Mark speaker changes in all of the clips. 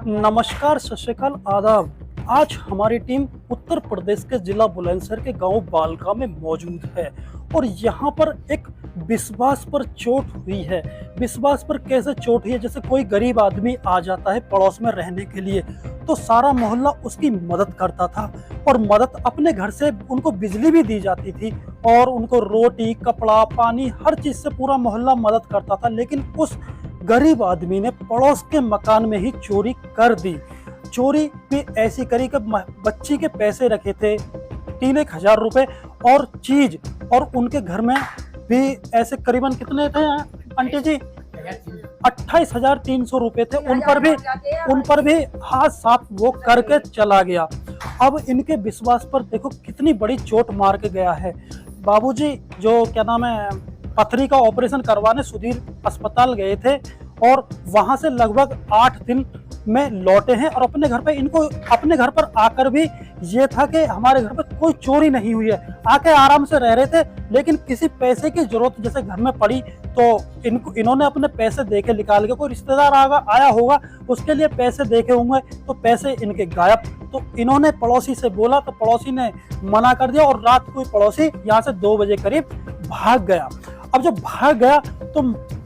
Speaker 1: नमस्कार, सत श्री अकाल, आदाब। आज हमारी टीम उत्तर प्रदेश के जिला बुलंदशहर के गांव बालका में मौजूद है और यहाँ पर एक विश्वास पर चोट हुई है। विश्वास पर कैसे चोट हुई है? जैसे कोई गरीब आदमी आ जाता है पड़ोस में रहने के लिए तो सारा मोहल्ला उसकी मदद करता था और मदद अपने घर से उनको बिजली भी दी जाती थी और उनको रोटी, कपड़ा, पानी, हर चीज से पूरा मोहल्ला मदद करता था। लेकिन उस गरीब आदमी ने पड़ोस के मकान में ही चोरी कर दी। चोरी भी ऐसी करी कि बच्ची के पैसे रखे थे 3,000 रुपए और चीज, और उनके घर में भी ऐसे करीबन कितने थे आंटी जी? 28,300 रुपए थे। उन पर भी हाथ साफ वो करके चला गया। अब इनके विश्वास पर देखो कितनी बड़ी चोट मार के गया है। बाबूजी जो क्या नाम है पथरी का ऑपरेशन करवाने सुधीर अस्पताल गए थे और वहां से लगभग 8 दिन में लौटे हैं और अपने घर पर आकर भी ये था कि हमारे घर पर कोई चोरी नहीं हुई है, आके आराम से रह रहे थे। लेकिन किसी पैसे की जरूरत जैसे घर में पड़ी तो इन्होंने अपने पैसे देके निकाल के, कोई रिश्तेदार आया होगा उसके लिए पैसे देके होंगे तो पैसे इनके गायब। तो इन्होंने पड़ोसी से बोला तो पड़ोसी ने मना कर दिया और रात को पड़ोसी यहाँ से 2 बजे करीब भाग गया। अब जब भाग गया तो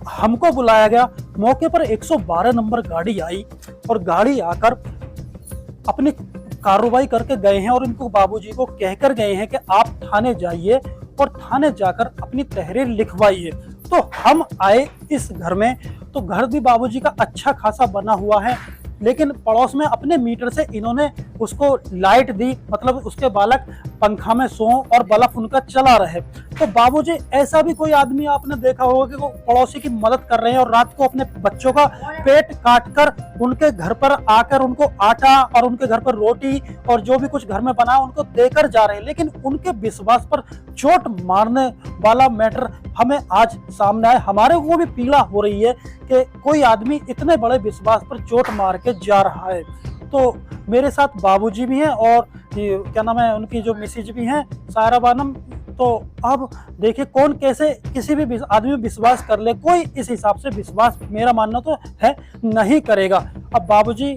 Speaker 1: हमको बुलाया गया। मौके पर 112 नंबर गाड़ी आई और गाड़ी आकर अपनी कार्रवाई करके गए हैं और इनको बाबूजी को कहकर गए हैं कि आप थाने जाइए और थाने जाकर अपनी तहरीर लिखवाइए। तो हम आए इस घर में तो घर भी बाबूजी का अच्छा खासा बना हुआ है, लेकिन पड़ोस में अपने मीटर से इन्होंने उसको लाइट दी, मतलब उसके बालक पंखा में सो और बल्ब उनका चला रहे। तो बाबूजी ऐसा भी कोई आदमी आपने देखा होगा कि वो पड़ोसी की मदद कर रहे हैं और रात को अपने बच्चों का पेट काटकर उनके घर पर आकर उनको आटा और उनके घर पर रोटी और जो भी कुछ घर में बना उनको देकर जा रहे हैं। लेकिन उनके विश्वास पर चोट मारने वाला मैटर हमें आज सामने आया। हमारे को भी पीड़ा हो रही है कि कोई आदमी इतने बड़े विश्वास पर चोट मार के जा रहा है। तो मेरे साथ बाबूजी भी हैं और क्या नाम है उनकी जो मिसेज भी हैं सायरा बानम। तो अब देखिए कौन कैसे किसी भी आदमी विश्वास कर ले, कोई इस हिसाब से विश्वास मेरा मानना तो है नहीं करेगा। अब बाबूजी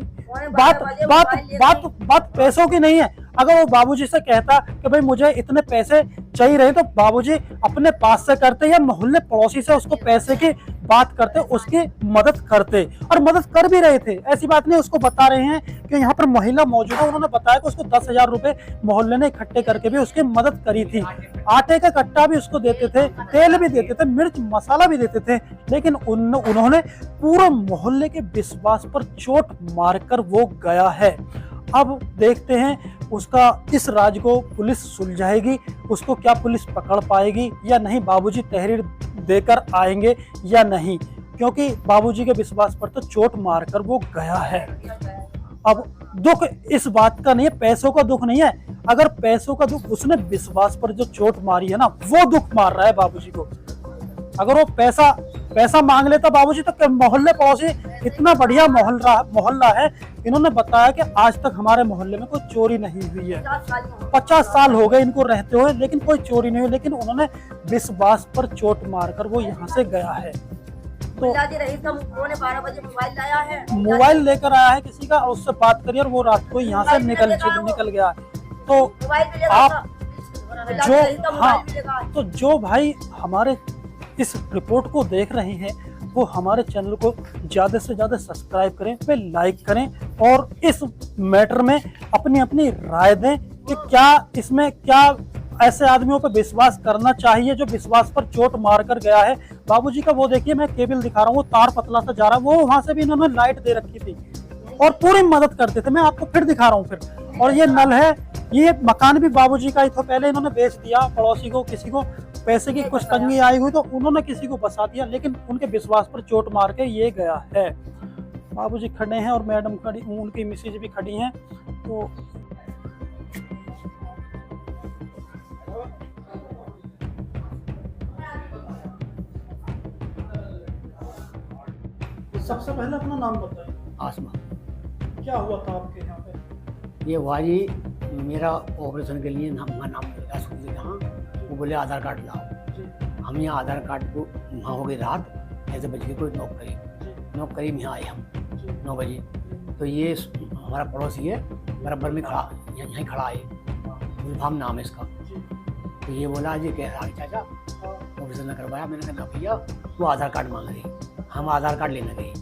Speaker 1: बात पैसों की नहीं है। अगर वो बाबूजी से कहता कि भाई मुझे इतने पैसे चाहिए रहे तो बाबूजी अपने पास से करते या मोहल्ले पड़ोसी से उसको पैसे की बात करते, उसकी मदद करते और मदद कर भी रहे थे। ऐसी बात नहीं, उसको बता रहे हैं कि यहाँ पर महिला मौजूद है, उन्होंने बताया कि उसको 10,000 रुपए मोहल्ले ने इकट्ठे करके भी उसकी मदद करी थी। आटे का कट्टा भी उसको देते थे, तेल भी देते थे, मिर्च मसाला भी देते थे। लेकिन उन्होंने पूरे मोहल्ले के विश्वास पर चोट मारकर वो गया है। अब देखते हैं उसका इस राज को पुलिस सुलझाएगी, उसको क्या पुलिस पकड़ पाएगी या नहीं, बाबूजी तहरीर देकर आएंगे या नहीं, क्योंकि बाबूजी के विश्वास पर तो चोट मारकर वो गया है। अब दुख इस बात का नहीं है, पैसों का दुख नहीं है। अगर पैसों का दुख, उसने विश्वास पर जो चोट मारी है ना वो दुख मार रहा है बाबूजी को। अगर वो पैसा मांग लेता बाबूजी तो मोहल्ले पड़ोसी इतना बढ़िया मोहल्ला है। इन्होंने बताया कि आज तक हमारे मोहल्ले में कोई चोरी नहीं हुई है। 50 साल हो गए इनको रहते हुए, लेकिन कोई चोरी नहीं हुई। लेकिन उन्होंने विश्वास पर चोट मारकर वो यहाँ से गया है। तो
Speaker 2: 12 बजे मोबाइल लाया है,
Speaker 1: मोबाइल लेकर आया है किसी का और उससे बात करिए और वो रात को यहाँ से निकल गया। तो आप जो भाई हमारे इस रिपोर्ट को देख रहे हैं वो हमारे चैनल को ज़्यादा से ज़्यादा सब्सक्राइब करें, पे लाइक करें और इस मैटर में अपनी राय दें कि क्या ऐसे आदमियों पर विश्वास करना चाहिए जो विश्वास पर चोट मारकर गया है। बाबूजी का वो देखिए, मैं केबल दिखा रहा हूँ, वो तार पतला सा जा रहा है, वो वहां से भी इन्होंने लाइट दे रखी थी और पूरी मदद करते थे। मैं आपको फिर दिखा रहा हूँ फिर। और ये नल है, ये मकान भी बाबूजी का ही था, पहले इन्होंने बेच दिया पड़ोसी को, किसी को पैसे की कुछ तंगी आई हुई तो उन्होंने किसी को बसा दिया, लेकिन उनके विश्वास पर चोट मार के ये गया है। बाबूजी खड़े हैं और मैडम खड़ी, उनकी मिसेज भी खड़ी हैं। तो सबसे पहले अपना नाम बताइए।
Speaker 3: आसमा।
Speaker 1: क्या हुआ था आपके यहाँ पे?
Speaker 3: ये हुआ जी, मेरा ऑपरेशन के लिए नाम लगा सुनिए जहाँ, वो बोले आधार कार्ड लाओ। हम यहाँ आधार कार्ड को वहाँ हो गई रात, ऐसे बज के कोई नौकरी में आए हम 9 बजे। तो ये हमारा पड़ोसी है, बराबर में खड़ा, यहीं खड़ा है, गुलफाम नाम है इसका। तो ये बोला जी कह रहा है चाचा ऑपरेशन न करवाया। मैंने कहा ना भैया वो आधार कार्ड मांग रही, हम आधार कार्ड लेने गए।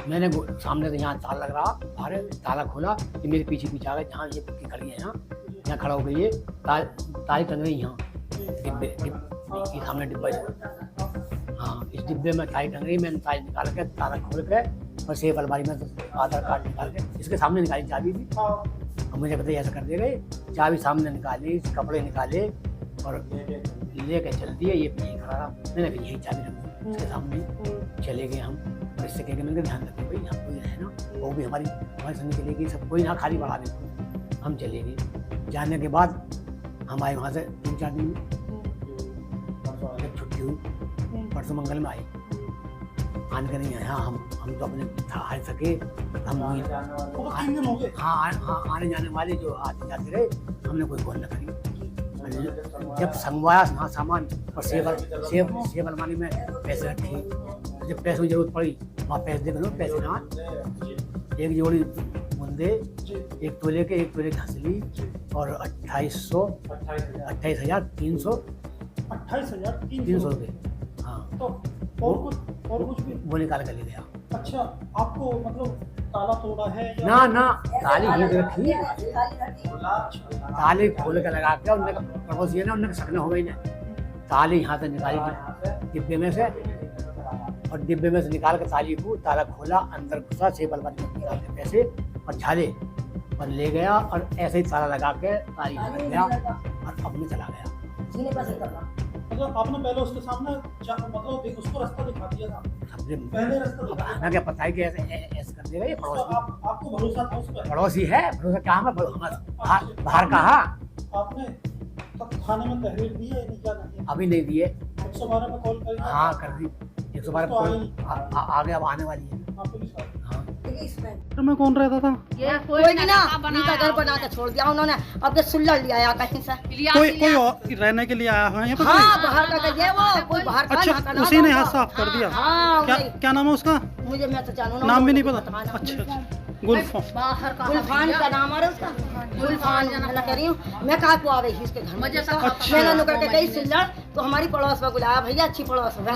Speaker 3: मैंने सामने से यहाँ ताला लग रहा, बाहर ताला खोला, ये मेरे पीछे पीछे आ गए, जहाँ ये कुत्ती खड़ी है यहाँ खड़ा हो गई है, ताली टंग रही यहाँ डिब्बे, ये सामने डिब्बा है। हाँ, इस डिब्बे में ताली टंग रही, मैंने ताली निकाल के ताला खोल के और सेफ अलमारी में आधार कार्ड निकाल के इसके सामने निकाली चाबी भी। और मुझे पता ऐसा कर दे गए, चाबी सामने निकाली, कपड़े निकाले और लेके चल दिए। ये यहीं खड़ा रहा, मैंने भी यही चाबी रख दी उसके सामने। चले गए हम, और इससे कह के मैंने ध्यान रखो भाई यहाँ कोई है ना, वो भी हमारे संग चले गई, सब कोई ना खाली बढ़ा दे। हम चले गए, जाने के बाद हम आए वहाँ से 3-4 दिन में, जब छुट्टी हुई परसों मंगल में आई, आने के नहीं आया। हम तो अपने हार सके, हम हाँ आने जाने वाले जो आते जाते रहे, हमने कोई कॉल न करी। जब संगवाया वहाँ सामान और सेब अलमारी में पैसे रखे, जब पैसों की जरूरत पड़ी वहाँ पैसे दे दो, पैसे ना, एक जोड़ी मुंदे, 1 तोले के हंसली और 28,300 रुपये। हाँ,
Speaker 1: तो और कुछ भी
Speaker 3: वो निकाल कर ले गया।
Speaker 1: अच्छा, आपको मतलब ताला तोड़ा है या?
Speaker 3: ना ताली ही रखी, ताली खोल के लगा के उनने पड़ोसी है ना, उनने सकना हो गई ना, ताली यहाँ से निकाली डिब्बे में से, और डिब्बे में से निकाल के ताली को ताला खोला, अंदर घुसा, सेब अलमारी में निकाल के पैसे और झाले और ले गया, और ऐसे ही ताला लगा के ताली रख गया और अपने चला गया।
Speaker 1: मतलब आपने पहले उसके सामने मतलब उसको रास्ता दिखा दिया था? पहले रास्ता
Speaker 3: हमें क्या पता है कि ऐसे कर देगा ये पड़ोसी।
Speaker 1: आपको भरोसा था उस पर?
Speaker 3: पड़ोसी है, भरोसा क्या हमें बाहर कहा।
Speaker 1: आपने तब थाने में तहरीर दी है नहीं? क्या नहीं?
Speaker 3: अभी नहीं दिए।
Speaker 1: 112 में कॉल करी?
Speaker 3: हाँ कर दी, 112
Speaker 1: तो
Speaker 3: आगे अब आने वाली है। हाँ,
Speaker 1: में कौन रहता था?
Speaker 2: ये कोई नहीं ना, इनका घर बना के छोड़ दिया उन्होंने, अब ये सुल्लड़ लिया आया कहीं से।
Speaker 1: कोई और रहने के लिए आया है यहाँ पे?
Speaker 2: हाँ, बाहर का ये वो कोई बाहर का।
Speaker 1: अच्छा, उसी ने हाथ साफ कर दिया?
Speaker 2: हाँ,
Speaker 1: क्या नाम है उसका?
Speaker 2: मुझे मैं तो जानू
Speaker 1: नाम भी नहीं पता? अच्छा,
Speaker 2: गुलफान का नाम है उसका, गुलफान मैं कह रही हूँ। मैं कहा को आवे इसके घर में, मैंने नुकर के गई सुल्लड़, तो हमारी पड़ोस में बुलाया, भैया अच्छी पड़ोस में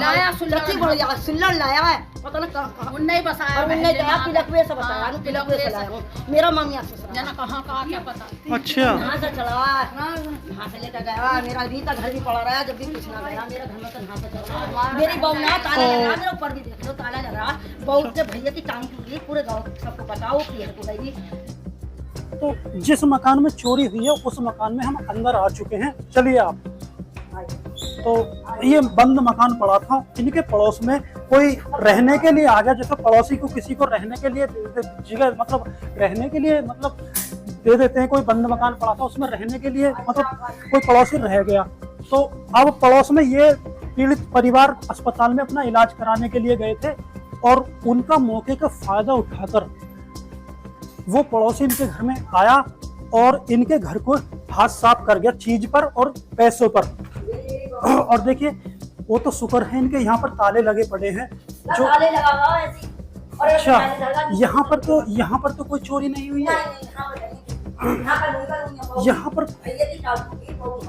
Speaker 2: बढ़िया सुल्लड़ लाया है, पता ना कहाँ नहीं बसाया, उन्हें गया तिलकवे से बताया, तिलकवे से लाया हूँ, मेरा मम्मी कहाँ क्या पता।
Speaker 1: अच्छा,
Speaker 2: यहाँ से चला, यहाँ से लेकर गया, मेरा अभी का घर भी पड़ा रहा है, जब भी कुछ ना गया मेरा घर में तो यहाँ से चला। मेरी बहू ना ताला लग रहा, मेरे ऊपर भी देख लो ताला लग रहा, बहू के भैया की टांग टूटी, पूरे गाँव सबको पता, वो पीर को गई।
Speaker 1: तो जिस मकान में चोरी हुई है उस मकान में हम अंदर आ चुके हैं, चलिए आप। तो ये बंद मकान पड़ा था, इनके पड़ोस में कोई रहने के लिए आ गया, जैसे पड़ोसी को किसी को रहने के लिए जगह मतलब रहने के लिए मतलब दे देते हैं, कोई बंद मकान पड़ा था उसमें रहने के लिए मतलब कोई पड़ोसी रह गया। तो अब पड़ोस में ये पीड़ित परिवार अस्पताल में अपना इलाज कराने के लिए गए थे, और उनका मौके का फायदा उठाकर वो पड़ोसी इनके घर में आया और इनके घर को हाथ साफ कर गया चीज पर और पैसों पर। और देखिए वो तो शुक्र है इनके यहाँ पर ताले लगे पड़े हैं जो। अच्छा, यहाँ पर तो कोई चोरी नहीं हुई है यहाँ पर?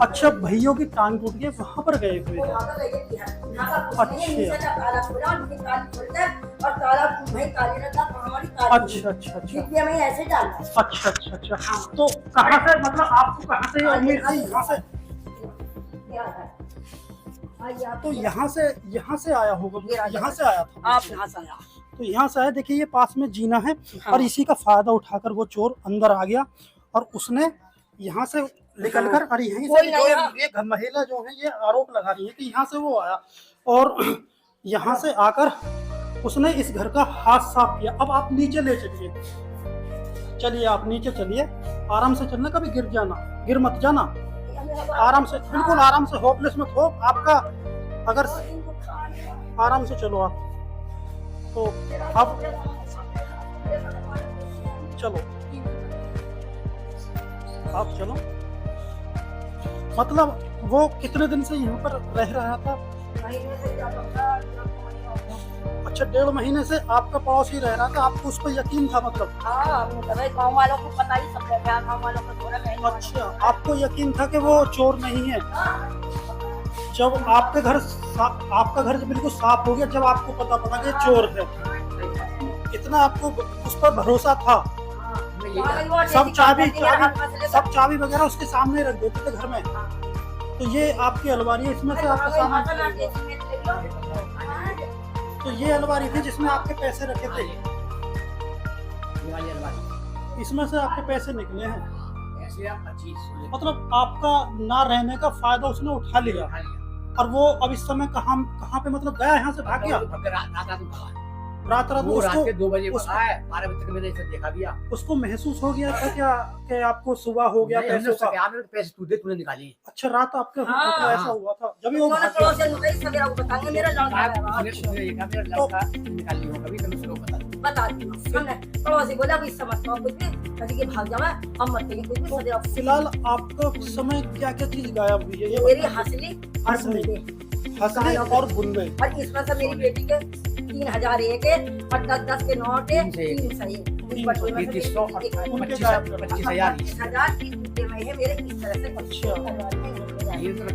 Speaker 1: अच्छा, भैयों की टांग टूट गई, वहाँ पर गए हुए? अच्छा। तो कहाँ से मतलब आपको कहाँ से उम्मीद थी? यहाँ से यहाँ से आया होगा, यहाँ से आया था।
Speaker 2: आप यहाँ से आया?
Speaker 1: तो यहाँ से आया। देखिए ये पास में जीना है, और इसी का फायदा उठाकर वो चोर अंदर आ गया, और उसने यहाँ से निकलकर और यहीं से ये महिला जो है ये आरोप लगा रही है कि यहाँ से वो आया, और यहाँ से आकर उसने इस घर का हाथ साफ किया। अब आप नीचे ले चलिए, आप नीचे चलिए, आराम से चलना, कभी गिर मत जाना, आराम से, बिल्कुल आराम से, होपलेस मत हो आपका, अगर आराम से चलो आप। तो अब चलो, आप चलो। मतलब वो कितने दिन से यहाँ पर रह रहा था? अच्छा 1.5 महीने से आपका पड़ोसी रह रहा था, आपको उस पर यकीन था मतलब?
Speaker 2: हाँ, गाँव वालों को पता ही सब है, गाँव वालों को थोड़ा नहीं।
Speaker 1: अच्छा, आपको यकीन था कि वो चोर नहीं है? जब आपके घर आपका घर जब बिल्कुल साफ हो गया, जब आपको पता पड़ा कि चोर है, इतना आपको उस पर भरोसा था? सब चाबी वगैरह उसके सामने रख देते थे घर में। तो ये आपकी अलमारी है, इसमें से आपका सामान, तो ये अलमारी थी जिसमें आपके पैसे रखे थे, इसमें से आपके पैसे निकले हैं। मतलब आपका ना रहने का फायदा उसने उठा लिया, और वो अब इस समय कहाँ पे मतलब गया, यहाँ से भाग गया? रात
Speaker 3: वो रात के 2 बजे
Speaker 1: उसको,
Speaker 3: है, 12 बजे तक मैंने इसे देखा दिया।
Speaker 1: उसको महसूस हो गया था क्या कि आपको सुबह हो गया पैसों का?
Speaker 3: पैसे तूने निकाले।
Speaker 1: अच्छा, रात आपके मतलब ऐसा हुआ था जब वो भाग
Speaker 2: पड़ोस से लुकाई सवेरा को बताएंगे मेरा लड़का है।
Speaker 3: उसने ये कहा मेरा लड़का निकाल लियो, कभी मैं उसको
Speaker 2: बता दी हमने। पड़ोसी बोला कोई समझता कुछ भी, कभी के भाग जावा, हम मत कहिए कुछ भी सवेरा।
Speaker 1: फिलहाल आपका उस समय क्या क्या चीज गायब हुई है? ये
Speaker 2: मेरी हंसली
Speaker 1: और बुनवे,
Speaker 2: और इसमें से मेरी बेटी के 3000 एक है, और 10 के नोट है, 3 सही है।
Speaker 3: उनके 25,000
Speaker 2: में है मेरे इस तरह से।
Speaker 1: अच्छा,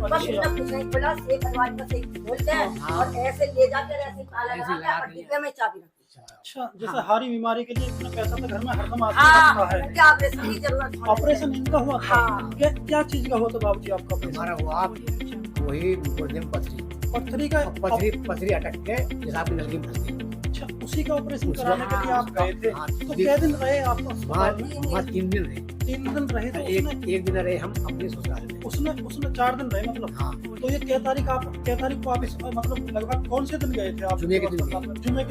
Speaker 2: बस इतना कुछ नहीं खुला, एक अलमारी में से खोलते हैं और ऐसे ले जाते हैं, ऐसे ताला लगा के और डिब्बे में चाबी रखते हैं।
Speaker 1: अच्छा, जैसे हारी बीमारी के लिए इतना पैसा तो घर में हरदम आदमी
Speaker 2: हाँ,
Speaker 1: रखता है।
Speaker 2: क्या ऑपरेशन की जरूरत है?
Speaker 1: ऑपरेशन इनका हुआ था?
Speaker 2: हाँ।
Speaker 1: क्या चीज का हुआ था बाबूजी आपका ऑपरेशन?
Speaker 3: हमारा हुआ वही गुर्दे में
Speaker 1: पथरी का?
Speaker 3: पथरी अटक के जैसा आपकी नलकी में फंस गई।
Speaker 1: अच्छा, उसी का ऑपरेशन कराने के लिए आप गए थे?
Speaker 3: हाँ,
Speaker 1: तो कितने दिन रहे आप अस्पताल में?
Speaker 3: 3 दिन रहे।
Speaker 1: 3 दिन रहे थे?
Speaker 3: एक दिन रहे हम अपने ससुराल में।
Speaker 1: उसने 4 दिन रहे मतलब?
Speaker 3: हाँ।
Speaker 1: तो ये क्या तारीख को आप मतलब लगभग कौन से दिन गए थे आप?
Speaker 3: जुमे के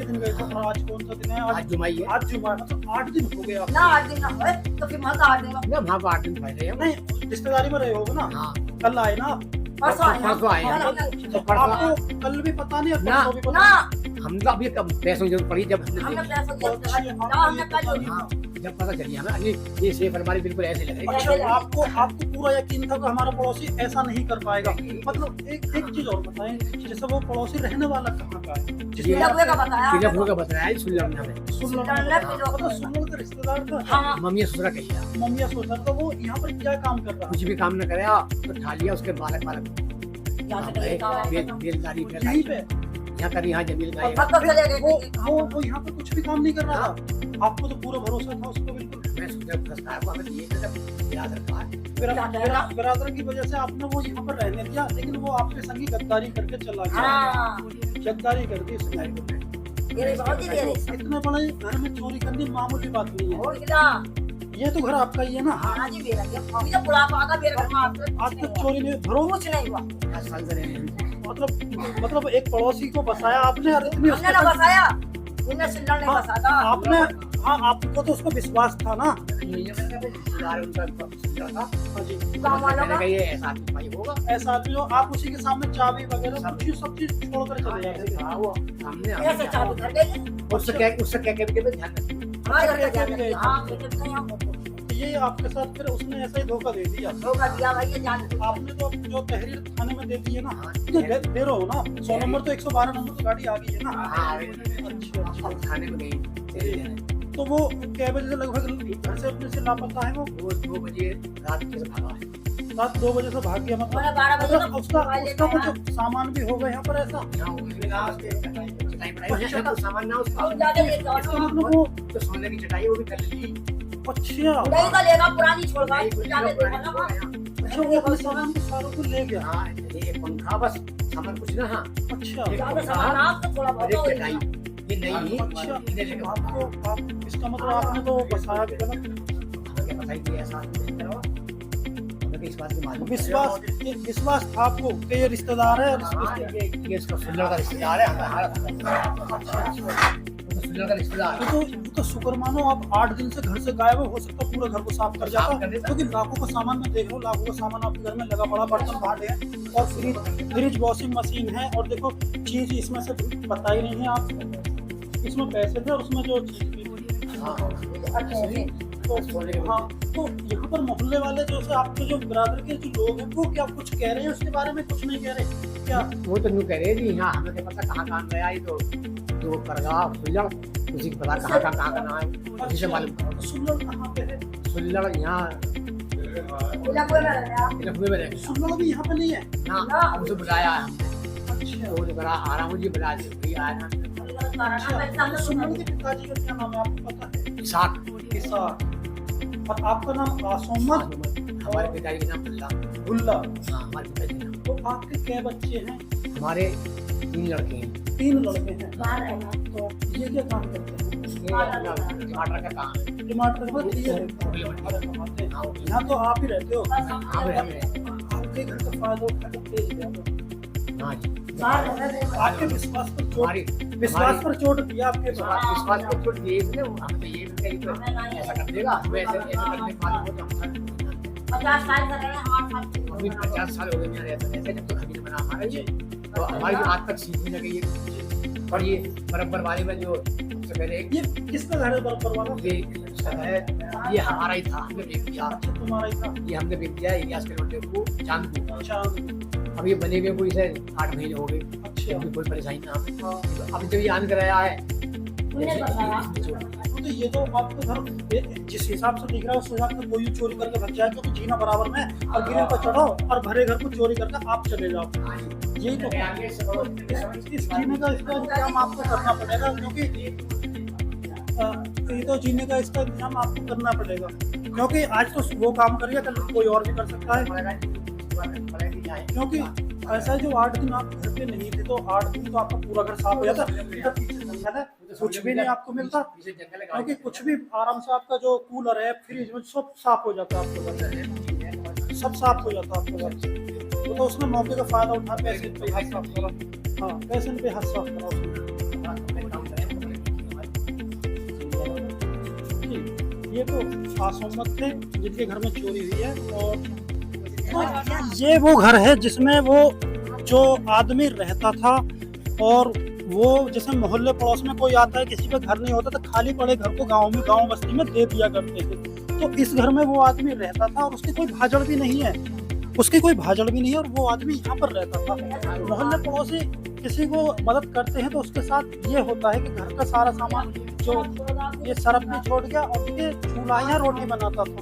Speaker 3: दिन
Speaker 1: गए थे। और आज कौन सा दिन है?
Speaker 3: आज जुमा ही है।
Speaker 1: आज जुमा, मतलब 8 दिन हो गए आप?
Speaker 2: ना 8 दिन ना हुए तो फिर वहाँ 8 दिन
Speaker 3: ना, वहाँ 8 दिन पहले हम
Speaker 1: नहीं, रिश्तेदारी में रहे होगे ना?
Speaker 3: हाँ।
Speaker 1: कल आए ना?
Speaker 2: परसों आए।
Speaker 1: तो आपको कल भी पता नहीं,
Speaker 3: ना,
Speaker 1: परसों भी पता
Speaker 2: ना,
Speaker 3: हम तो अभी कब पैसों की जरूरत पड़ी जब
Speaker 2: हमने पैसों की जरूरत है। ना, हमने कल
Speaker 3: हाँ, जब पता चली हमें ये सेफ अलमारी बिल्कुल ऐसे लग रही है।
Speaker 1: अच्छा, आपको पूरा यकीन था कि हमारा पड़ोसी ऐसा नहीं कर पाएगा? मतलब एक चीज और बताएं, जैसे वो पड़ोसी रहने वाला कहाँ का है?
Speaker 2: तिलक का बताया।
Speaker 3: तिलक का बताया सुल्लम ने हमें।
Speaker 1: सुल्लम का रिश्तेदार था?
Speaker 2: हाँ।
Speaker 3: मम्मी ससुरा कहिया।
Speaker 1: मम्मी ससुर तो वो यहाँ पर क्या काम कर रहा?
Speaker 3: कुछ भी काम न करे तो ठा लिया उसके बालक बेलदारी
Speaker 1: यहीं पे
Speaker 3: यहाँ कर यहाँ जमीन का
Speaker 1: वो यहाँ पे कुछ भी काम नहीं कर रहा था? आपको तो पूरा भरोसा था उसको बिल्कुल?
Speaker 3: मैं सोचा को हमें दिए थे याद रखा
Speaker 1: बिरादर की वजह से आपने वो यहाँ पर रहने दिया, लेकिन वो आपके संगी गद्दारी करके चला गया। गद्दारी कर दी उसने। इतने बड़े घर में चोरी करनी मामूली बात नहीं है। ये तो घर आपका ही है ना? आज तक चोरी नहीं,
Speaker 2: कुछ नहीं हुआ।
Speaker 1: मतलब एक पड़ोसी को बसाया आपने, और इतनी
Speaker 2: हमने ना बसाया, उन्हें सिल्लर नहीं बसाया
Speaker 1: आपने। हाँ, आपको तो उसको विश्वास था ना? ऐसा आदमी हो आप, उसी के सामने चाबी वगैरह सब चीज छोड़ कर चले जाते हैं। ये आपके साथ फिर उसने ऐसा ही धोखा दे दिया? आपने तो जो तहरीर थाने में दे दी है ना, दे रहे हो ना? 100 नंबर तो 112 नंबर तो गाड़ी आ गई है ना? अच्छा,
Speaker 3: थाने में गई।
Speaker 1: तो वो क्या बजे से लगभग घर से अपने से लापता है? वो
Speaker 3: 2 बजे रात के भागा है।
Speaker 1: रात 2 बजे से भाग गया? मतलब उसका कुछ सामान भी होगा यहाँ पर ऐसा?
Speaker 3: सामान ना उसका
Speaker 1: मतलब वो
Speaker 3: तो सोने की चटाई वो भी कर ली।
Speaker 1: अच्छा,
Speaker 2: पुरानी छोड़
Speaker 1: अच्छा, वो अपने सामान को सारों को ले गया?
Speaker 3: हाँ, एक पंखा बस, सामान कुछ ना। हाँ,
Speaker 1: अच्छा,
Speaker 3: ये नहीं।
Speaker 1: अच्छा, आप इसका मतलब आपने तो बसाया भी गलत। विश्वास था आपको कि ये रिश्तेदार है?
Speaker 3: ये इसका सुल्लर का रिश्तेदार है।
Speaker 1: तो शुक्र मानो आप 8 दिन से घर से गायब हो सकता पूरा घर को साफ कर जाता, क्योंकि लाखों का सामान में देख रहा हूँ, लाखों का सामान आपके घर में लगा पड़ा, बर्तन भांडे हैं और फ्रिज वॉशिंग मशीन है, और देखो चीज इसमें से पता ही नहीं है आप, इसमें पैसे थे और उसमें जो चीज भी हाँ। तो यहाँ पर मोहल्ले वाले जो से आपके जो बिरादर के जो लोग हैं वो क्या कुछ कह रहे हैं उसके बारे में? कुछ नहीं कह रहे क्या?
Speaker 3: वो तो न्यू कह रहे हैं हाँ, हमें पता कहाँ गया, ये तो 2 वो करगा सुल्लड़, उसी को पता कहाँ करना है, उसी से मालूम करो।
Speaker 1: सुल्लड़ कहाँ पे है?
Speaker 3: सुल्लड़ यहाँ इलाके में रहते हैं।
Speaker 1: सुल्लड़ भी यहाँ पे नहीं है।
Speaker 3: ना हमसे बुलाया है हमने,
Speaker 1: अच्छा,
Speaker 3: वो करा आ रहा मुझे बुला दे, भाई आया ना।
Speaker 1: सुल्लड़ के पिताजी का क्या नाम है आपको पता है?
Speaker 3: इसाक,
Speaker 1: इसाक। और आपका नाम आसोमत?
Speaker 3: हमारे पिताजी का नाम
Speaker 1: भुल्ला।
Speaker 3: हाँ, हमारे पिताजी का नाम।
Speaker 1: तो आपके क्या बच्चे हैं?
Speaker 3: हमारे 3 लड़के हैं।
Speaker 1: 3 लड़के हैं। तो ये क्या काम करते हैं?
Speaker 3: ये अपना टमाटर का काम है।
Speaker 1: टमाटर का ये है। अरे कमाते हैं। यहाँ तो आप ही रहते हो।
Speaker 3: हाँ भाई, हमें
Speaker 1: आपके घर का फायदा उठा के भेज दिया।
Speaker 3: हाँ जी,
Speaker 1: आपके विश्वास पर
Speaker 3: हमारी
Speaker 1: चोट, विश्वास पर चोट दिया आपके पास।
Speaker 3: विश्वास को छोड़ दिए इसने, हम तो ये भी कहीं तो ऐसा कर देगा, हमें ऐसे करने का मालूम हो तो हम
Speaker 2: 50 साल से रहे हमारे साथ।
Speaker 3: अभी 50 साल हो गए मेरे ऐसे जब तो अभी तो बना हमारा ये, तो हमारी आज तक सीखने लगे ये। और ये बराबर वाले में जो सबसे पहले
Speaker 1: ये किसका घर है बराबर वाला?
Speaker 3: ये सब है, ये हमारा ही था, हमने बेच दिया।
Speaker 1: अच्छा, तुम्हारा ही था।
Speaker 3: ये हमने बेच दिया इलियास के लौटे को, चांद को।
Speaker 1: अच्छा,
Speaker 3: अब ये बने हुए कोई से 8 महीने हो गए,
Speaker 1: अच्छा।
Speaker 3: अभी कोई परेशानी ना हमें। तो अब जब ये आन कर आया है
Speaker 1: तो ये तो आपके घर जिस हिसाब से दिख रहा है उस हिसाब से कोई चोरी करके भाग जाए, क्योंकि जीना बराबर में है और गिरे पर चढ़ो और भरे घर को चोरी करके आप चले जाओ। यही तो इस जीने का इसका इंतजाम आपको करना पड़ेगा, क्योंकि ये तो जीने का इसका इंतजाम आपको करना पड़ेगा, क्योंकि आज तो वो काम करिए, कल कोई और भी कर सकता है। क्योंकि ऐसा है, जो 8 दिन आप घर पे नहीं थे तो 8 दिन तो आपका पूरा घर साफ हो जाता। इधर पीछे जंगल है, कुछ भी नहीं आपको मिलता, क्योंकि कुछ भी आराम से आपका जो कूलर है, फ्रिज में सब साफ हो जाता है आपके घर, सब साफ हो जाता है आपके घर। तो उसने मौके का फायदा उठा पैसे पे हाथ साफ करा। हाँ, पैसे पे हाथ साफ करा उसने। ये तो आसोमत थे जिनके घर में चोरी हुई है। और ये वो घर है जिसमें वो जो आदमी रहता था, और वो जैसे मोहल्ले पड़ोस में कोई आता है, किसी पे घर नहीं होता तो खाली पड़े घर को गांव बस्ती में दे दिया करते थे। तो इस घर में वो आदमी रहता था और उसकी कोई भाजड़ भी नहीं है, और वो आदमी यहाँ पर रहता था। मोहल्ले पड़ोसी किसी को मदद करते हैं तो उसके साथ ये होता है कि घर का सारा सामान जो ये सरफ भी छोड़ गया, और ये चूल्हा रोटी बनाता था वो।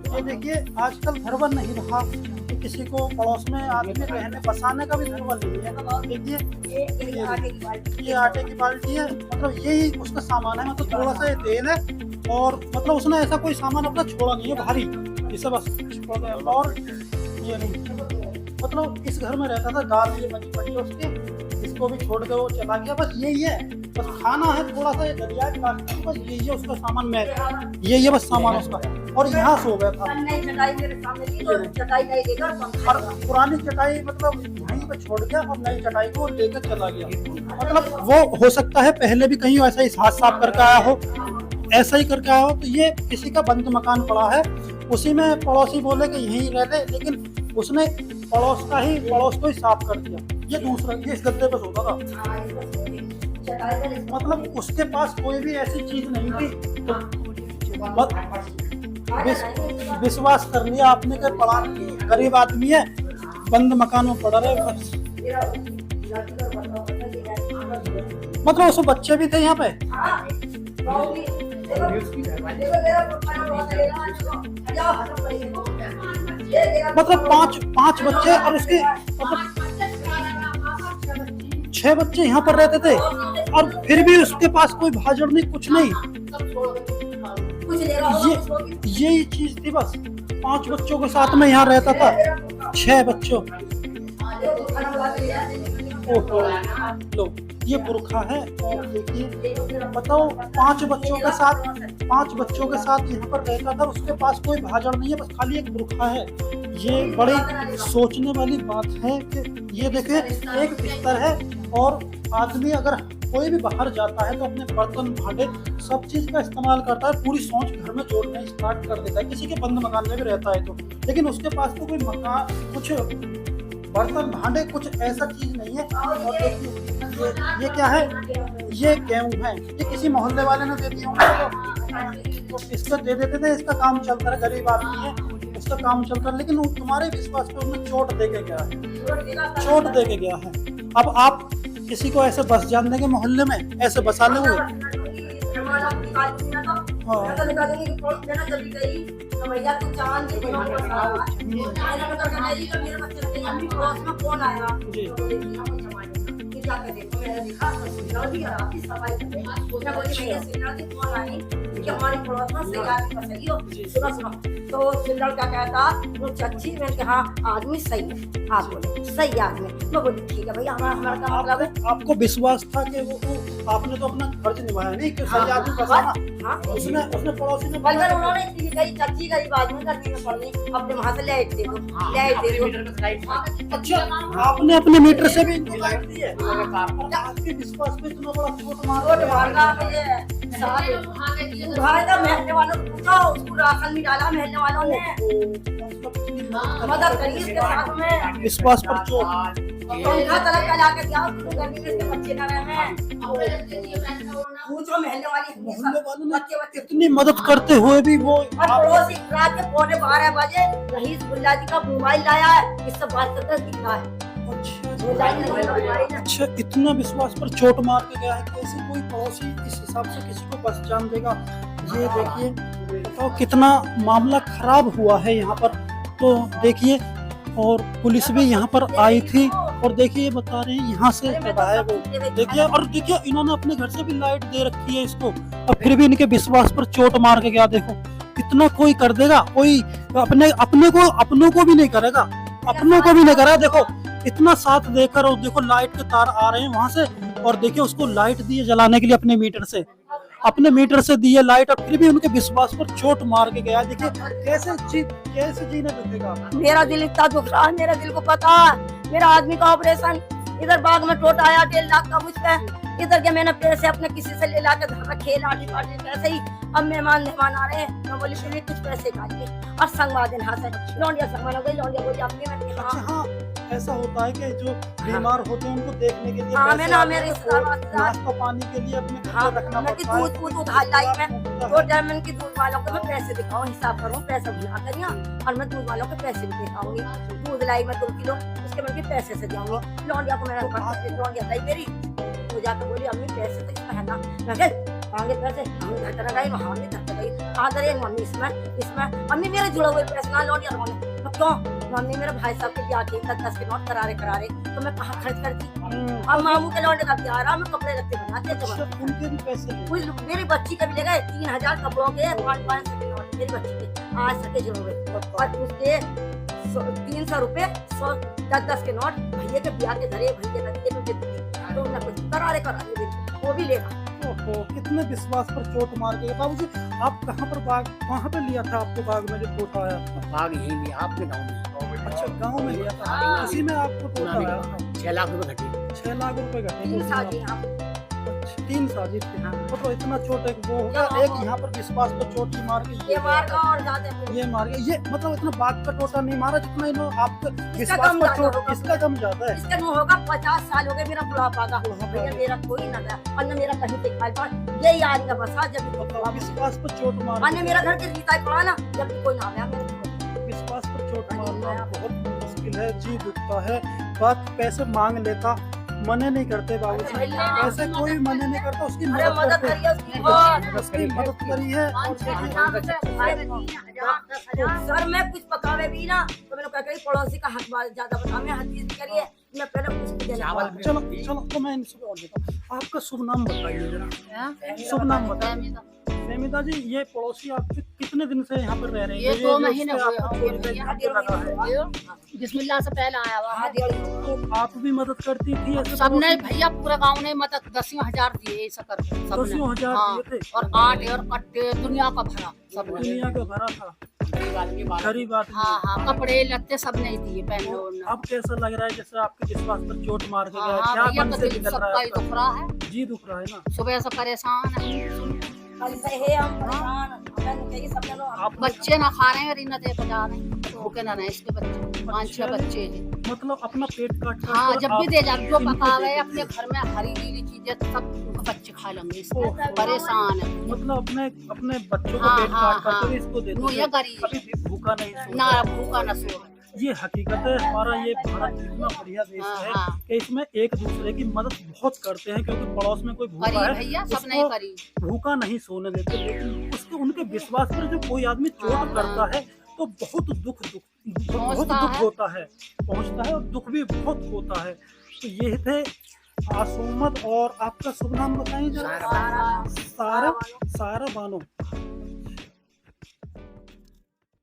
Speaker 1: ये देखिए आजकल घर वर नहीं रहा कि किसी को पड़ोस में आदमी रहने बसाने का भी घर वर नहीं है। देखिए ये आटे की बाल्टी है, मतलब यही उसका सामान है, मतलब थोड़ा सा ये तेल है, और मतलब उसने ऐसा कोई सामान अपना छोड़ा नहीं है भारी, इसे बस छोड़ा है। और ये नहीं, मतलब इस घर में रहता था, दाल ये बनी पड़ी है उसके, इसको भी छोड़ के वो चला गया। बस यही है, बस खाना है थोड़ा सा, दलिया की बात, बस यही है उसका सामान। मैं यही है बस सामान उसका, और यहाँ सो गया था। और पुरानी चटाई मतलब यहीं पे छोड़ गया और नई चटाई को लेकर चला गया। मतलब वो हो सकता है पहले भी कहीं ऐसा ही हाथ साफ करके आया हो, ऐसा ही करके आया हो। तो ये किसी का बंद मकान पड़ा है, उसी में पड़ोसी बोले कि यहीं रह ले, लेकिन उसने पड़ोस को ही साफ कर दिया। ये दूसरा, ये इस गद्दे पे सोता था, मतलब उसके पास कोई भी ऐसी चीज नहीं थी। तो विश्वास कर लिया आपने कि पड़ा गरीब आदमी है, बंद मकान में पड़ा रहे बस। मतलब उसमें बच्चे भी थे यहाँ पे, मतलब पांच बच्चे, और उसके मतलब 6 बच्चे यहाँ पर रहते थे, और फिर भी उसके पास कोई भाजड़ नहीं, कुछ नहीं। यही चीज थी बस। 5 बच्चों के साथ में यहाँ रहता था, 6 बच्चों। ओहो, लो ये बुरखा है, और देखिए बताओ 5 बच्चों के साथ यहाँ पर रहता था, उसके पास कोई भाजड़ नहीं है, बस खाली एक बुरखा है। ये बड़ी सोचने वाली बात है कि ये देखिए एक बिस्तर है, और आदमी अगर कोई भी बाहर जाता है तो अपने बर्तन भांडे सब चीज का इस्तेमाल करता है, पूरी सोच घर में जोड़ना स्टार्ट कर देता है, किसी के बंद मकान में भी रहता है तो। लेकिन उसके पास तो कोई मकान, कुछ बर्तन भांडे, कुछ ऐसा चीज नहीं है। और देखिए ये क्या है, ये गेहूं है, ये किसी मोहल्ले वाले ने दे दिया होंगे तो इसको दे देते थे, इसका काम चलता है, गरीब आदमी है उसका काम चलता है। लेकिन तुम्हारे विश्वास पे उसने चोट दे के गया है। अब आप किसी को ऐसे बस जान देंगे मोहल्ले में, ऐसे बसा लेंगे।
Speaker 2: भैया तू चांद के दिनों पर आया। मैंने बता के नहीं कि मेरे बच्चे के अम्मी पड़ोस में कौन आया
Speaker 1: जी।
Speaker 2: जाके देखो, मैंने देखा तो सिग्नल भी और आपकी सफाई कर रहे हैं। मैं बोली भैया सिग्नल से कौन आई कि हमारी पड़ोस में से आदमी फंस गई हो। सुनो तो सिग्नल क्या कहता वो चच्ची, मैंने कहा हाँ आदमी सही है, आप बोले सही आदमी। मैं बोली ठीक है भैया, हमारा क्या मतलब है।
Speaker 1: आपको विश्वास था कि वो आपने तो अपना फर्ज निभाया नहीं कि सही आदमी फंसाना।
Speaker 2: हाँ
Speaker 1: उसने पड़ोसी ने
Speaker 2: बल्कि उन्होंने इतनी कही चच्ची गरीब आदमी करनी में पड़नी, अपने वहाँ से लाइट दे दो, लाइट दे दो।
Speaker 1: अच्छा, आपने अपने मीटर से भी इनको लाइट दी है। आपके विश्वास पे इतना बड़ा चोट
Speaker 2: मारना मुझे महलने वालों को पूछो, उसको राशन भी डाला महलने वालों ने, मदद करी इसके साथ में।
Speaker 1: विश्वास पर चोट,
Speaker 2: पंखा तलक का लाके दिया, गर्मी में इसके बच्चे न रहे। पूछो महलने वाली
Speaker 1: मोहल्ले वालों ने
Speaker 2: बच्चे
Speaker 1: इतनी मदद करते हुए भी वो
Speaker 2: और पड़ोसी रात के 12:15 बजे रहीस बुल्ला जी का मोबाइल लाया है, इससे बात करते दिख रहा है।
Speaker 1: अच्छा, इतना विश्वास पर चोट मार के गया है। कैसे कोई पड़ोसी इस हिसाब से किसी को बस जान देगा। ये देखिए, बताओ कितना मामला खराब हुआ है यहाँ पर। तो देखिए, और पुलिस भी यहाँ पर आई थी और देखिए बता रहे हैं यहाँ से है वो। देखिए, और देखिए इन्होंने अपने घर से भी लाइट दे रखी है इसको, और फिर भी इनके विश्वास पर चोट मार के गया। देखो इतना कोई कर देगा, कोई अपनों को भी नहीं करेगा, अपनों को भी नहीं करेगा। देखो इतना साथ देकर, और देखो लाइट के तार आ रहे हैं वहां से, और देखिए उसको लाइट दिए जलाने के लिए अपने मीटर से दिए लाइट, और फिर भी उनके विश्वास पर चोट मार के गया। देखिए कैसे जीने लगेगा।
Speaker 2: मेरा दिल इतना दुख रहा है, मेरा दिल को पता है। मेरा आदमी का ऑपरेशन इधर बाग में टोट आया 1.5 लाख का मुझ पे, इधर के मैंने पैसे अपने किसी से ले ला के घर रखे, लाठी पाठी पैसे ही। अब मेहमान आ रहे हैं, मैं बोली फिर कुछ पैसे खाइए और संगवा देना। यहाँ से लौंडिया संगवाना गई, लौंडिया बोली अपनी मैंने
Speaker 1: हाँ, ऐसा होता है कि जो बीमार होते हैं उनको देखने के लिए
Speaker 2: हाँ,
Speaker 1: पैसे
Speaker 2: मैं
Speaker 1: आते हैं, नाश्ता पानी के लिए अपने घर
Speaker 2: हाँ,
Speaker 1: में रखना
Speaker 2: मैं
Speaker 1: पड़ता है।
Speaker 2: दूध लाई मैं तो डायमंड की दूध वालों को मैं पैसे दिखाऊं, हिसाब करूं, पैसा भुला कर यहाँ, और मैं दूध वालों के पैसे भी दिखाऊंगी। दूध लाई मैं 2 किलो, उसके मैं पैसे से जाऊंगी। लौंडिया को मैंने लौंडिया लाई मेरी, वो जाकर बोली अम्मी पैसे तो इसमें है ना। मैं कहे पैसे हम घर कर गई, वहाँ घर कर गई, कहाँ करे मम्मी इसमें अम्मी मेरे जुड़े हुए पैसे ना। लौंडिया क्यों मम्मी, मेरे भाई साहब के ब्याह के 10 के नोट करारे तो मैं कहाँ खर्च करती। अब मामू के लौंडे का ब्याह रहा, मैं कपड़े रखते बनाते
Speaker 1: उनके भी पैसे
Speaker 2: मेरी बच्ची के भी ले गए 3000 कपड़ों के 500 के नोट मेरी बच्ची के आज सके जुड़े हुए, और उसके 300 रुपए 10 के नोट भैया के ब्याह के धरे, भैया तो उन्हें कुछ करारे वो भी लेगा।
Speaker 1: कितने विश्वास पर चोट मार गए। बाबूजी आप कहाँ पर लिया था आपको बाग में जो टोट आया?
Speaker 3: बाग यही लिया आपके गाँव में।
Speaker 1: अच्छा, गाँव में लिया था, इसी में आपको टोट आया?
Speaker 3: 6 लाख रुपए घटे।
Speaker 1: 6 लाख रुपए घटे।
Speaker 2: 3 साजी हाँ।
Speaker 1: 3 साजी थे। तो इतना चोट एक वो होगा, एक यहाँ पर विश्वास पर चोट ही मार गई,
Speaker 2: ये मार गया और ज्यादा
Speaker 1: ये मार गया। ये मतलब इतना बाग का टोटा नहीं मारा जितना इन्होंने आपके विश्वास पर चोट, इसका कम ज्यादा है।
Speaker 2: इसका होगा 50 साल हो गए मेरा बुढ़ापा का, भैया मेरा कोई ना गया और न मेरा कहीं पे खाल पान, यही आज का बसा जब
Speaker 1: विश्वास पर चोट मार,
Speaker 2: अन्य मेरा घर के रीता पड़ा ना, जब कोई ना गया
Speaker 1: विश्वास पर चोट मारना बहुत मुश्किल है। जी दुखता है। बात पैसे मांग लेता, मने नहीं करते बाबूजी, ऐसे कोई मने नहीं करता, उसकी मदद
Speaker 2: करिए
Speaker 1: उसकी मदद करी है।
Speaker 2: सर मैं कुछ पकावे भी ना तो मैंने कहा कि पड़ोसी का हक ज्यादा बता, मैं हर चीज करिए, मैं पहले कुछ
Speaker 1: चलो तो मैं इनसे और देता हूँ। आपका शुभ नाम बताइए जरा। शुभ नाम बताइए। नमिता जी, ये पड़ोसी आपके कितने दिन से यहाँ पर रह रहे हैं?
Speaker 4: ये 2 महीने हुए।
Speaker 2: बिस्मिल्लाह से पहले आया हुआ।
Speaker 1: तो आप भी मदद करती थी?
Speaker 4: सबने भैया पूरा गांव ने मदद 10,000 दिए ऐसा कर
Speaker 1: 10,000 दिए थे,
Speaker 4: और आटे और कट्टे दुनिया का भरा, सब
Speaker 1: दुनिया का भरा था। गरीब आदमी।
Speaker 4: हाँ, कपड़े लत्ते सब नहीं दिए पहनने ओढ़ने।
Speaker 1: अब कैसा लग रहा है जैसे आपके विश्वास पर चोट मार के गया?
Speaker 4: हाँ,
Speaker 1: क्या
Speaker 4: भैया
Speaker 1: मन
Speaker 4: का
Speaker 1: से
Speaker 4: दिल
Speaker 1: निकल
Speaker 4: सबका
Speaker 1: रहा
Speaker 4: ही
Speaker 1: है?
Speaker 4: दुख रहा है,
Speaker 1: जी दुख रहा है ना।
Speaker 4: सुबह से परेशान है।
Speaker 2: कल से है हम परेशान, हमें चाहिए सब लोग।
Speaker 4: बच्चे ना खा रहे हैं, रीना दे बजा रहे हैं, भूखे ना रहे इसके बच्चे, 5-6 बच्चे हैं।
Speaker 1: मतलब अपना पेट काट कर
Speaker 4: हाँ, जब भी दे जा, जो
Speaker 1: इनको
Speaker 4: पका
Speaker 1: दे
Speaker 4: गए
Speaker 1: देते
Speaker 4: अपने
Speaker 1: हैं।
Speaker 4: घर में हरी नीली चीजें सब बच्चे खा लेंगे, इससे परेशान है।
Speaker 1: मतलब अपने बच्चों को
Speaker 4: हाँ,
Speaker 1: पेट
Speaker 4: हाँ,
Speaker 1: काट कर
Speaker 4: हाँ।
Speaker 1: इसको देते
Speaker 4: ये
Speaker 1: थे।
Speaker 4: गरीब
Speaker 1: अभी भी भूखा नहीं सोता।
Speaker 4: ना भूखा न सो।
Speaker 1: ये हकीकत है, हमारा ये भारत इतना बढ़िया देश है
Speaker 4: हाँ।
Speaker 1: कि इसमें एक दूसरे की मदद बहुत करते हैं, क्योंकि पड़ोस में कोई भूखा
Speaker 4: करी
Speaker 1: है
Speaker 4: भैया, सब
Speaker 1: उसको
Speaker 4: नहीं करी।
Speaker 1: भूखा नहीं सोने देते। लेकिन उसके उनके विश्वास पर जो कोई आदमी चोट
Speaker 4: हाँ,
Speaker 1: करता है तो बहुत दुख
Speaker 4: पहुंचता है।
Speaker 1: होता है, पहुंचता है, और दुख भी बहुत होता है। तो ये थे आसुमत, और आपका शुभ नाम बताइए जरा। सारा बानो।